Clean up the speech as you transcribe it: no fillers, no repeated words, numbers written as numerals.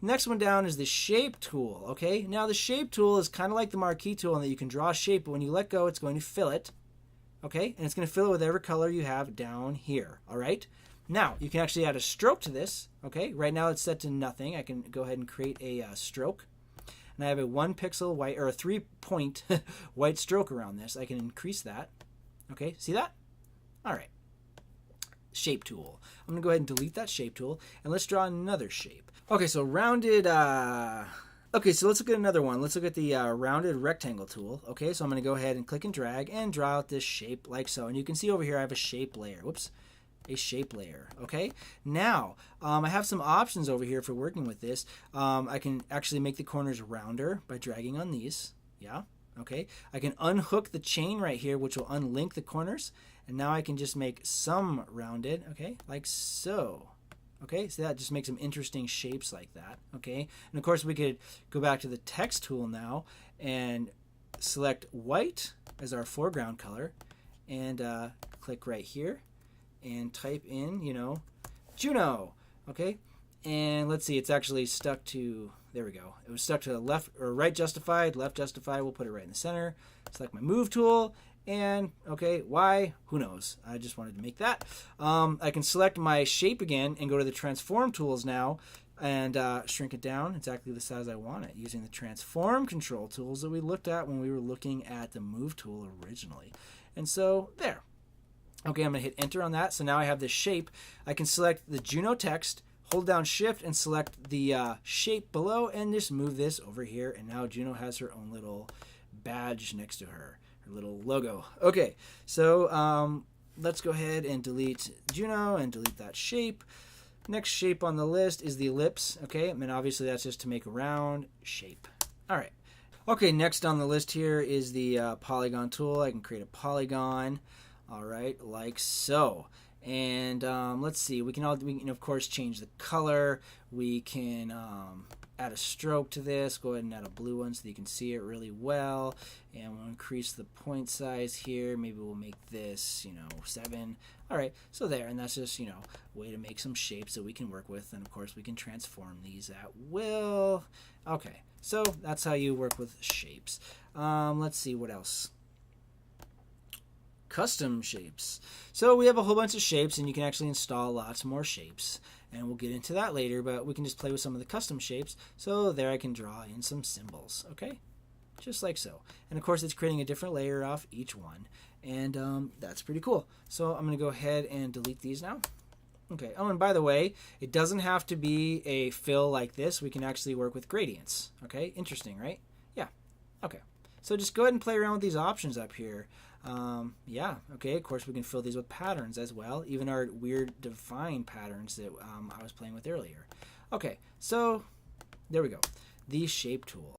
Next one down is the shape tool. Okay, now the shape tool is kind of like the marquee tool in that you can draw a shape, but when you let go, it's going to fill it. Okay, and it's going to fill it with every color you have down here. All right. Now you can actually add a stroke to this. Okay, right now it's set to nothing. I can go ahead and create a stroke, and I have a 1 pixel white or a 3-point white stroke around this. I can increase that. Okay, see that? All right. Shape tool. I'm going to go ahead and delete that shape tool, and let's draw another shape. Okay, so rounded. Okay, so let's look at another one. Let's look at the rounded rectangle tool. Okay, so I'm going to go ahead and click and drag and draw out this shape like so. And you can see over here I have a shape layer. Whoops. A shape layer. Okay, now I have some options over here for working with this. I can actually make the corners rounder by dragging on these. Yeah. Okay, I can unhook the chain right here, which will unlink the corners, and now I can just make some rounded. Okay, like so. Okay, so that just makes some interesting shapes like that. Okay, and of course we could go back to the text tool now and select white as our foreground color, and click right here and type in, Juno. Okay, and let's see, it's actually stuck to, there we go. It was stuck to the left or right justified, left justified. We'll put it right in the center. Select my move tool, and okay, why? Who knows? I just wanted to make that. I can select my shape again and go to the transform tools now and shrink it down exactly the size I want it using the transform control tools that we looked at when we were looking at the move tool originally. And so there. Okay, I'm going to hit enter on that. So now I have this shape. I can select the Juno text, hold down shift and select the shape below and just move this over here. And now Juno has her own little badge next to her little logo. Okay, so let's go ahead and delete Juno and delete that shape. Next shape on the list is the ellipse. Okay, and obviously that's just to make a round shape. All right. Okay, next on the list here is the polygon tool. I can create a polygon. All right, like so. And let's see, we can of course change the color. We can add a stroke to this. Go ahead and add a blue one so you can see it really well. And we'll increase the point size here. Maybe we'll make this, 7. All right, so there, and that's just, a way to make some shapes that we can work with. And of course we can transform these at will. Okay, so that's how you work with shapes. Let's see what else. Custom shapes. So we have a whole bunch of shapes, and you can actually install lots more shapes, and we'll get into that later, but we can just play with some of the custom shapes. So there I can draw in some symbols. Okay, just like so. And of course it's creating a different layer off each one, and that's pretty cool. So I'm going to go ahead and delete these now. Okay, oh, and by the way, it doesn't have to be a fill like this. We can actually work with gradients. Okay, interesting, right? Yeah. Okay, so just go ahead and play around with these options up here. Yeah, okay, of course we can fill these with patterns as well, even our weird defined patterns that I was playing with earlier. Okay, so there we go, the shape tool.